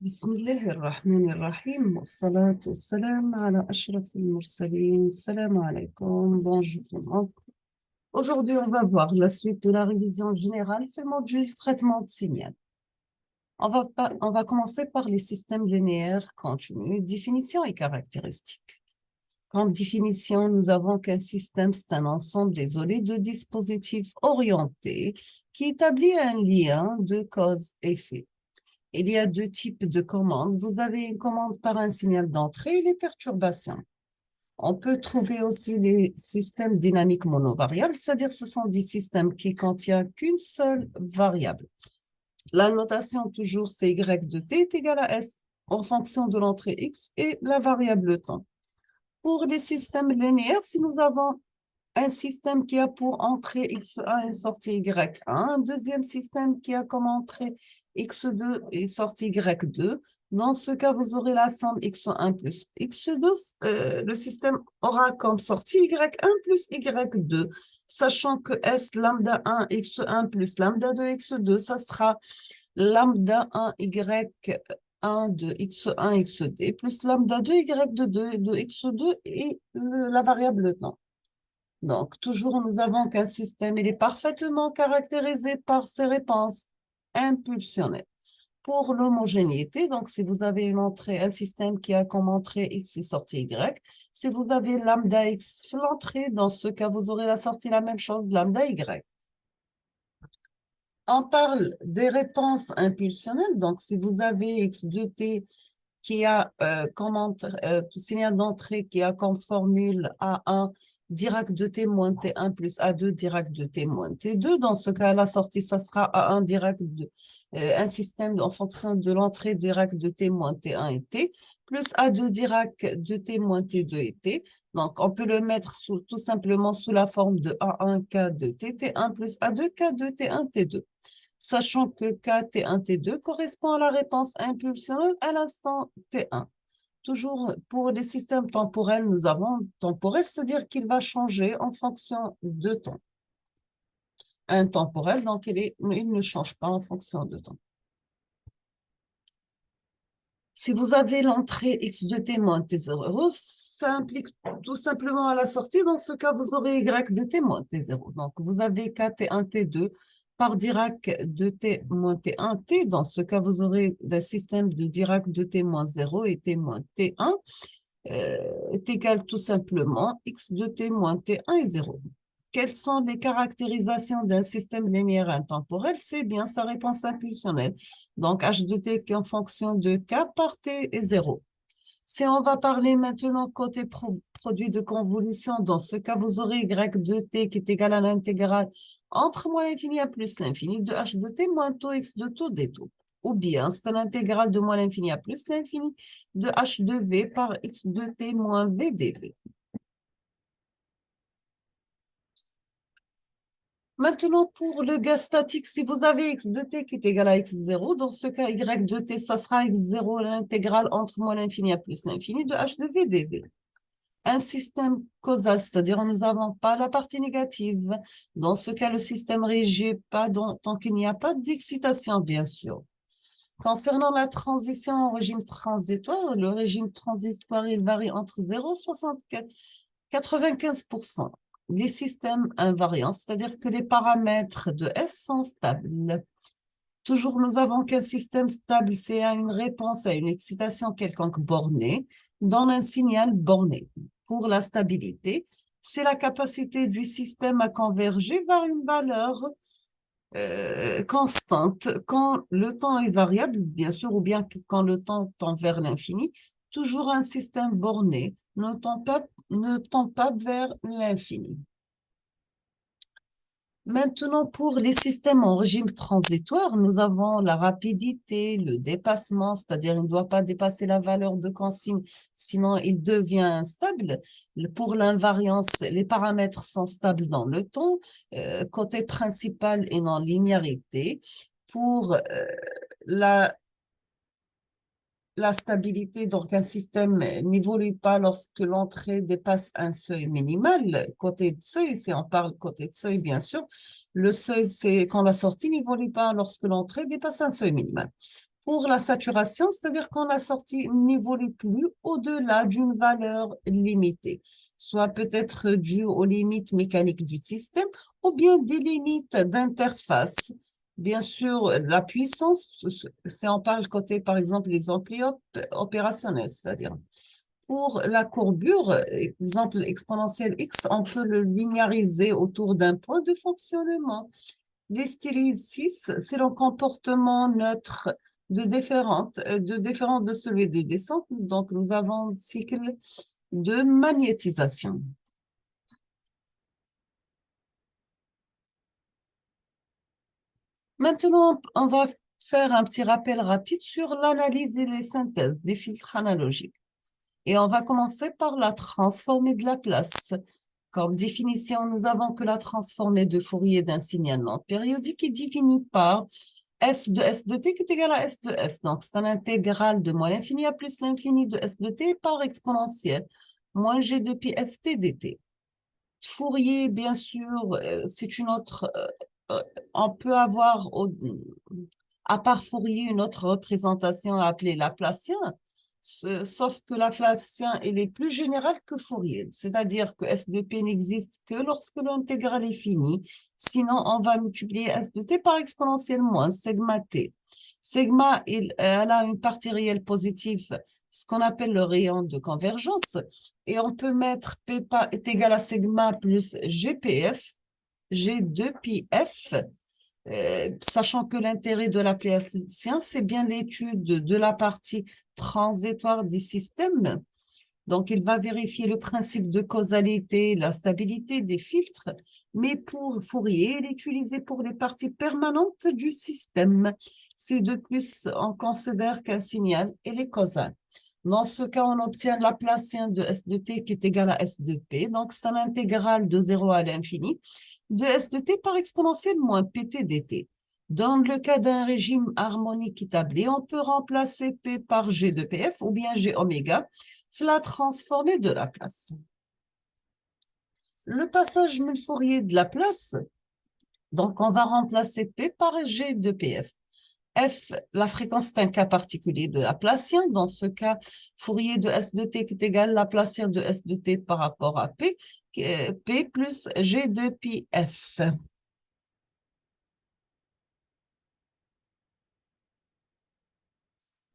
بسم الله الرحمن الرحيم والصلاة والسلام على أشرف المرسلين. Salam alaikum, bonjour tout le monde. Aujourd'hui, on va voir la suite de la révision générale du module traitement de signal. On va commencer par les systèmes linéaires continus, définition et caractéristiques. Comme définition, nous avons qu'un système, c'est un ensemble isolé de dispositifs orientés qui établit un lien de cause-effet. Il y a deux types de commandes. Vous avez une commande par un signal d'entrée et les perturbations. On peut trouver aussi les systèmes dynamiques monovariables, c'est-à-dire ce sont des systèmes qui contiennent qu'une seule variable. La notation toujours, c'est y de t est égal à s en fonction de l'entrée x et la variable temps. Pour les systèmes linéaires, si nous avons un système qui a pour entrée x1 et sortie y1, un deuxième système qui a comme entrée x2 et sortie y2. Dans ce cas, vous aurez la somme x1 plus x2. Le système aura comme sortie y1 plus y2, sachant que s lambda 1 x1 plus lambda 2 x2, ça sera lambda 1 y1 de x1 xd plus lambda 2 y2 de x2 et la variable temps. Donc, toujours, nous avons qu'un système, il est parfaitement caractérisé par ses réponses impulsionnelles. Pour l'homogénéité, donc si vous avez une entrée, un système qui a comme entrée x et sortie y, si vous avez lambda x l'entrée, dans ce cas, vous aurez la sortie la même chose, lambda y. On parle des réponses impulsionnelles, donc si vous avez x de t qui a signal d'entrée qui a comme formule A1 Dirac de T moins T1 plus A2 Dirac de T moins T2. Dans ce cas, la sortie, ça sera A1 Dirac de un système en fonction de l'entrée Dirac de T moins T1 et T plus A2 Dirac de T moins T2 et T. Donc, on peut le mettre tout simplement sous la forme de A1 K de T, T1 plus A2 K de T1 T2. Sachant que K T1 T2 correspond à la réponse impulsionnelle à l'instant T1. Toujours pour les systèmes temporels, nous avons temporel, c'est-à-dire qu'il va changer en fonction de temps. Intemporel, donc il ne change pas en fonction de temps. Si vous avez l'entrée x de t moins t0, ça implique tout simplement à la sortie. Dans ce cas, vous aurez y de t moins t0. Donc, vous avez k t1 t2 par Dirac de t moins t1 t. Dans ce cas, vous aurez le système de Dirac de t moins 0 et t moins t1 est égal tout simplement x de t moins t1 et 0. Quelles sont les caractérisations d'un système linéaire intemporel? C'est bien sa réponse impulsionnelle. Donc, h de t qui est en fonction de k par t est 0. Si on va parler maintenant côté produit de convolution, dans ce cas, vous aurez y de t qui est égal à l'intégrale entre moins l'infini à plus l'infini de h de t moins taux x de taux d taux. Ou bien, c'est l'intégrale de moins l'infini à plus l'infini de h de v par x de t moins v dv. Maintenant, pour le gaz statique, si vous avez x de t qui est égal à x0, dans ce cas, y de t, ça sera x0, l'intégrale entre moins l'infini à plus l'infini de h de v dv. Un système causal, c'est-à-dire nous n'avons pas la partie négative. Dans ce cas, le système régit pas tant qu'il n'y a pas d'excitation, bien sûr. Concernant la transition au régime transitoire, le régime transitoire, il varie entre 0 et 95%. Les systèmes invariants, c'est-à-dire que les paramètres de S sont stables. Toujours, nous avons qu'un système stable, c'est une réponse à une excitation quelconque bornée, donne un signal borné. Pour la stabilité, c'est la capacité du système à converger vers une valeur constante quand le temps est variable, bien sûr, ou bien quand le temps tend vers l'infini. Toujours un système borné ne tend pas vers l'infini. Maintenant, pour les systèmes en régime transitoire, nous avons la rapidité, le dépassement, c'est-à-dire il ne doit pas dépasser la valeur de consigne, sinon il devient instable. Pour l'invariance, les paramètres sont stables dans le temps, côté principal et non linéarité. Pour la stabilité, donc un système n'évolue pas lorsque l'entrée dépasse un seuil minimal. Côté de seuil, si on parle côté de seuil, bien sûr, le seuil, c'est quand la sortie n'évolue pas lorsque l'entrée dépasse un seuil minimal. Pour la saturation, c'est-à-dire qu'on a sorti n'évolue plus au-delà d'une valeur limitée, soit peut-être due aux limites mécaniques du système ou bien des limites d'interface. Bien sûr, la puissance, si on parle côté, par exemple, les amplis opérationnels, c'est-à-dire pour la courbure, exemple exponentielle x, on peut le linéariser autour d'un point de fonctionnement. L'hystérésis, c'est le comportement neutre de celui de descente. Donc, nous avons le cycle de magnétisation. Maintenant, on va faire un petit rappel rapide sur l'analyse et les synthèses des filtres analogiques. Et on va commencer par la transformée de Laplace. Comme définition, nous avons que la transformée de Fourier d'un signal non périodique est définie par f de s de t qui est égal à s de f. Donc, c'est un intégral de moins l'infini à plus l'infini de s de t par exponentielle, moins g de pi f t dt. Fourier, bien sûr, c'est une autre... on peut avoir, à part Fourier, une autre représentation appelée Laplacien, sauf que Laplacien, il est plus général que Fourier, c'est-à-dire que S de P n'existe que lorsque l'intégrale est finie, sinon on va multiplier S de T par exponentielle moins sigma T. Sigma, elle a une partie réelle positive, ce qu'on appelle le rayon de convergence, et on peut mettre P est égal à sigma plus GPF, G 2 pi F, sachant que l'intérêt de Laplacien, c'est bien l'étude de la partie transitoire du système. Donc, il va vérifier le principe de causalité, la stabilité des filtres, mais pour Fourier, il est utilisé pour les parties permanentes du système. C'est de plus, on considère qu'un signal, il est causal. Dans ce cas, on obtient le Laplacien de S de t qui est égal à S de P. Donc, c'est un intégral de 0 à l'infini de S de t par exponentielle moins pt dt. Dans le cas d'un régime harmonique établi, on peut remplacer P par G de PF ou bien G oméga, la transformée de Laplace. Le passage Fourier de Laplace, donc on va remplacer P par G de PF. F, la fréquence, c'est un cas particulier de Laplacien. Dans ce cas, Fourier de S de t qui est égal à Laplacien de S de t par rapport à P, P plus G de pi F.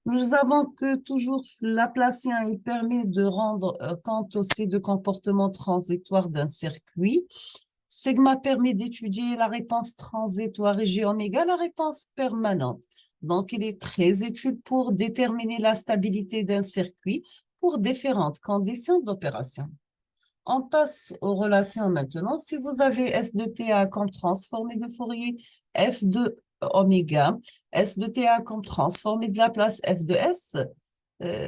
Nous avons que toujours Laplacien, il permet de rendre compte aussi de comportement transitoire d'un circuit. Sigma permet d'étudier la réponse transitoire et G oméga la réponse permanente. Donc, il est très utile pour déterminer la stabilité d'un circuit pour différentes conditions d'opération. On passe aux relations maintenant. Si vous avez S de TA comme transformée de Fourier, F de oméga, S de TA comme transformée de Laplace, F de S,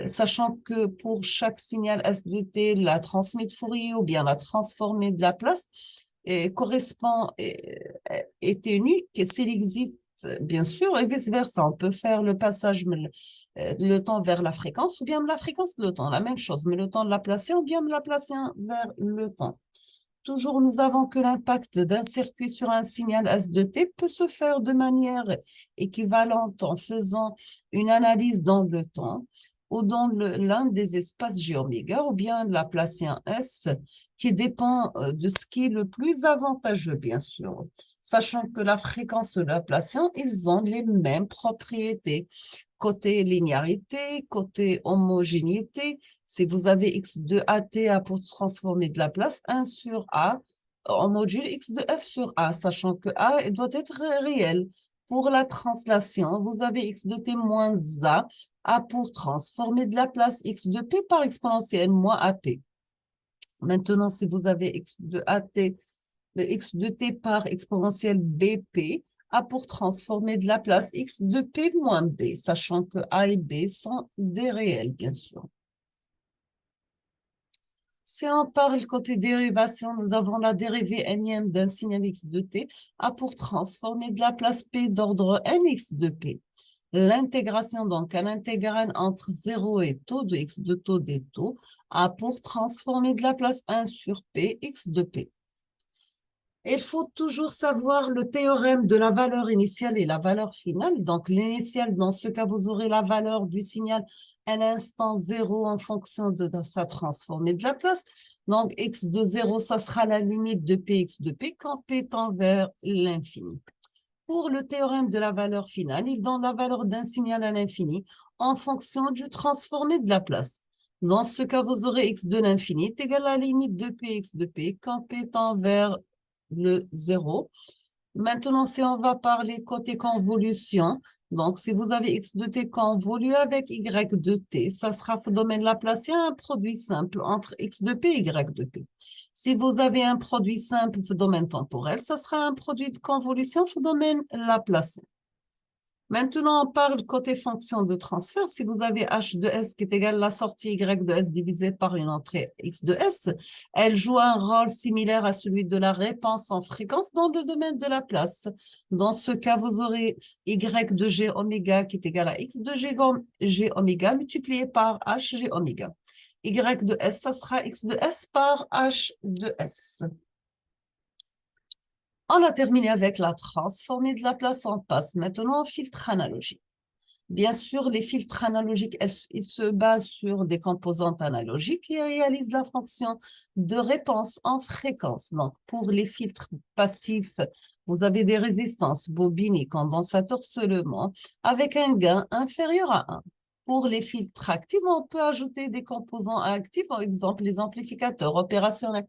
sachant que pour chaque signal S de T, la transformée de Fourier ou bien la transformée de Laplace correspond, est unique s'il existe, bien sûr, et vice-versa. On peut faire le passage, le temps vers la fréquence ou bien la fréquence, le temps, la même chose, mais le temps de Laplacien ou bien de Laplacien vers le temps. Toujours, nous avons que l'impact d'un circuit sur un signal S de T peut se faire de manière équivalente en faisant une analyse dans le temps ou dans l'un des espaces J oméga ou bien Laplacien S qui dépend de ce qui est le plus avantageux, bien sûr. Sachant que la fréquence de Laplacien, ils ont les mêmes propriétés. Côté linéarité, côté homogénéité, si vous avez x de AT pour transformer de Laplace, 1 sur A, on module x de f sur A, sachant que A doit être réel. Pour la translation, vous avez x de t moins A pour transformer de Laplace, x de p par exponentielle moins AP. Maintenant, si vous avez x de AT, x de t par exponentielle BP, A pour transformer de Laplace x de p moins b, sachant que A et b sont des réels, bien sûr. Si on parle côté dérivation, nous avons la dérivée énième d'un signal x de t, A pour transformer de Laplace p d'ordre nx de p. L'intégration, donc, un intégral entre 0 et taux de x de taux des taux, A pour transformer de Laplace 1 sur p, x de p. Il faut toujours savoir le théorème de la valeur initiale et la valeur finale. Donc, l'initiale, dans ce cas, vous aurez la valeur du signal à l'instant 0 en fonction de sa transformée de la place. Donc, x de 0, ça sera la limite de px de p quand p tend vers l'infini. Pour le théorème de la valeur finale, il donne la valeur d'un signal à l'infini en fonction du transformé de la place. Dans ce cas, vous aurez x de l'infini est égal à la limite de px de p quand p tend vers le 0. Maintenant, si on va parler côté convolution, donc si vous avez x de t convolu avec y de t, ça sera domaine laplacien un produit simple entre x de p et y de p. Si vous avez un produit simple domaine temporel, ça sera un produit de convolution domaine laplacien. Maintenant, on parle côté fonction de transfert. Si vous avez h de s qui est égal à la sortie y de s divisée par une entrée x de s, elle joue un rôle similaire à celui de la réponse en fréquence dans le domaine de la place. Dans ce cas, vous aurez y de g oméga qui est égal à x de g oméga multiplié par h g oméga. Y de s, ça sera x de s par h de s. On a terminé avec la transformée de la place. On passe maintenant au filtre analogique. Bien sûr, les filtres analogiques, ils se basent sur des composantes analogiques qui réalisent la fonction de réponse en fréquence. Donc, pour les filtres passifs, vous avez des résistances, bobines et condensateurs seulement, avec un gain inférieur à 1. Pour les filtres actifs, on peut ajouter des composants actifs, par exemple les amplificateurs opérationnels,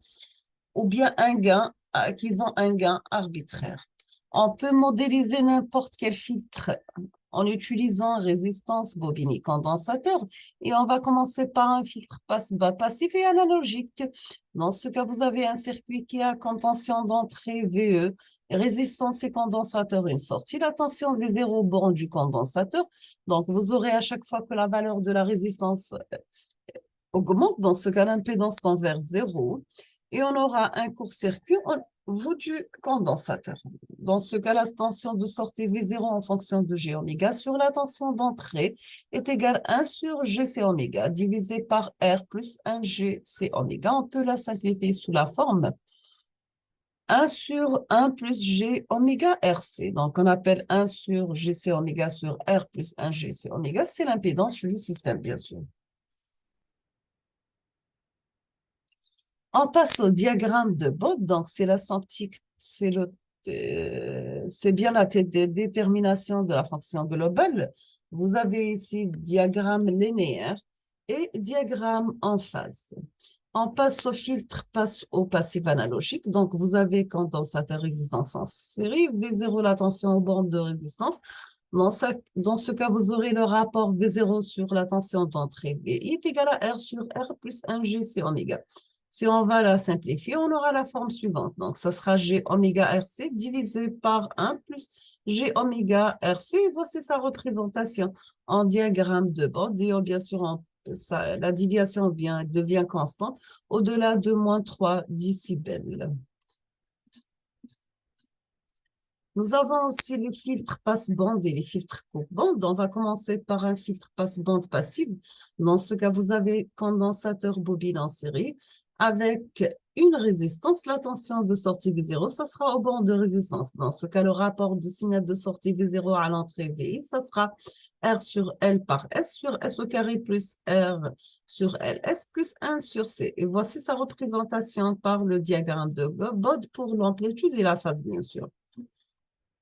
ou bien qu'ils ont un gain arbitraire. On peut modéliser n'importe quel filtre en utilisant résistance, bobine et condensateur. Et on va commencer par un filtre passif et analogique. Dans ce cas, vous avez un circuit qui a comme tension d'entrée VE, résistance et condensateur une sortie. La tension V0 au bord du condensateur. Donc, vous aurez à chaque fois que la valeur de la résistance augmente, dans ce cas, l'impédance tend vers 0. Et on aura un court-circuit au bout du condensateur. Dans ce cas, la tension de sortie V0 en fonction de G oméga sur la tension d'entrée est égale à 1 sur GC oméga divisé par R plus 1 GC oméga. On peut la simplifier sous la forme 1 sur 1 plus G oméga RC. Donc, on appelle 1 sur GC oméga sur R plus 1 GC oméga. C'est l'impédance du système, bien sûr. On passe au diagramme de Bode. Donc, c'est l'asymptotique, c'est bien la détermination de la fonction globale. Vous avez ici diagramme linéaire et diagramme en phase. On passe au filtre, passe au passif analogique. Donc, vous avez condensateur résistance en série, V0 la tension aux bornes de résistance. Dans ce cas, vous aurez le rapport V0 sur la tension d'entrée V est égal à R sur R plus 1 GC oméga. Si on va la simplifier, on aura la forme suivante. Donc, ça sera G oméga RC divisé par 1 plus G oméga RC. Voici sa représentation en diagramme de Bode. Et bien sûr, la déviation devient constante au-delà de moins 3 décibels. Nous avons aussi les filtres passe-bande et les filtres coupe-bande. On va commencer par un filtre passe-bande passif. Dans ce cas, vous avez condensateur bobine en série avec une résistance. La tension de sortie V0, ça sera au bord de résistance. Dans ce cas, le rapport de signal de sortie V0 à l'entrée VI, ça sera R sur L par S sur S au carré plus R sur LS plus 1 sur C. Et voici sa représentation par le diagramme de Bode pour l'amplitude et la phase, bien sûr.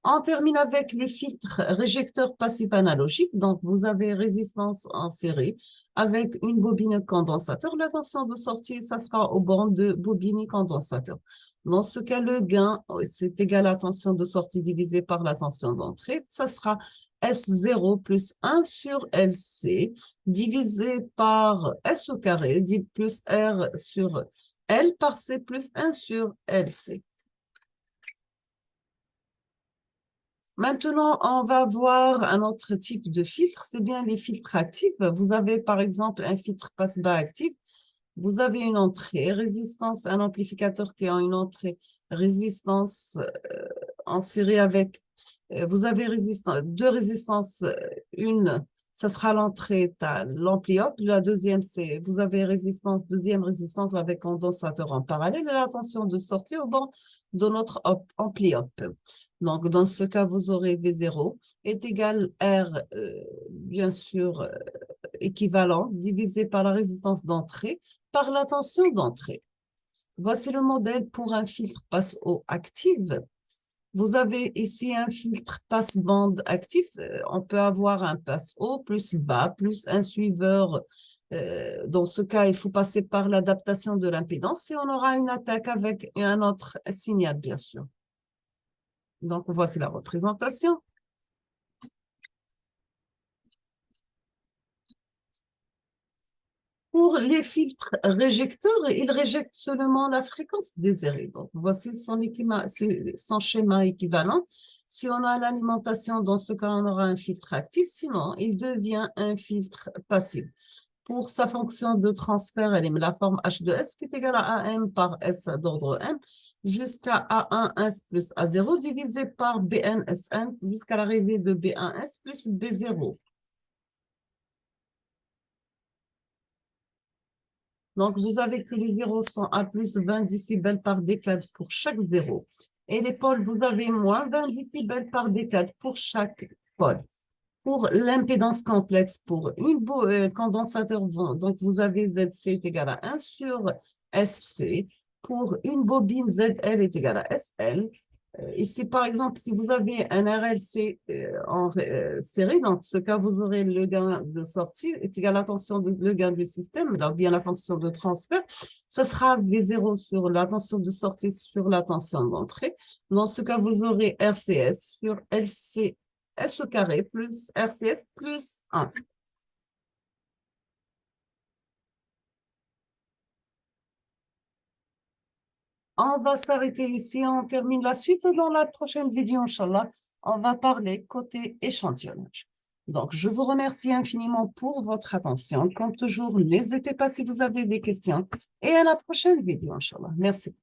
On termine avec les filtres réjecteurs passifs analogiques. Donc, vous avez résistance en série avec une bobine condensateur. La tension de sortie, ça sera au bord de bobine et condensateur. Dans ce cas, le gain, c'est égal à la tension de sortie divisée par la tension d'entrée. Ça sera S0 plus 1 sur LC divisé par S au carré plus R sur L par C plus 1 sur LC. Maintenant, on va voir un autre type de filtre, c'est bien les filtres actifs. Vous avez par exemple un filtre passe-bas actif. Vous avez une entrée résistance, un amplificateur qui a une entrée résistance en série avec, vous avez deux résistances, une Ça sera l'entrée, l'ampli up. La deuxième, c'est vous avez résistance, deuxième résistance avec condensateur en parallèle et la tension de sortie au bord de notre ampli up. Donc, dans ce cas, vous aurez V0 est égal R, bien sûr, équivalent, divisé par la résistance d'entrée, par la tension d'entrée. Voici le modèle pour un filtre passe-eau active. Vous avez ici un filtre passe-bande actif. On peut avoir un passe-haut plus bas, plus un suiveur. Dans ce cas, il faut passer par l'adaptation de l'impédance et on aura une attaque avec un autre signal, bien sûr. Donc, voici la représentation. Pour les filtres réjecteurs, ils réjectent seulement la fréquence désirée. Donc, voici son schéma équivalent. Si on a l'alimentation, dans ce cas, on aura un filtre actif. Sinon, il devient un filtre passif. Pour sa fonction de transfert, elle est la forme H de S qui est égale à AM par S d'ordre M jusqu'à A1S plus A0 divisé par BNSN jusqu'à l'arrivée de B1S plus B0. Donc, vous avez que les zéros sont à plus 20 décibels par décade pour chaque zéro. Et les pôles, vous avez moins 20 décibels par décade pour chaque pôle. Pour l'impédance complexe, pour une condensateur, donc vous avez ZC est égal à 1 sur SC. Pour une bobine, ZL est égal à SL. Ici, par exemple, si vous avez un RLC en série, dans ce cas, vous aurez le gain de sortie est égal à la tension le gain du système, là, bien la fonction de transfert. Ça sera V0 sur la tension de sortie sur la tension d'entrée. Dans ce cas, vous aurez RCS sur LCS au carré plus RCS plus 1. On va s'arrêter ici. On termine la suite dans la prochaine vidéo, Inch'Allah. On va parler côté échantillonnage. Donc, je vous remercie infiniment pour votre attention. Comme toujours, n'hésitez pas si vous avez des questions. Et à la prochaine vidéo, Inch'Allah. Merci.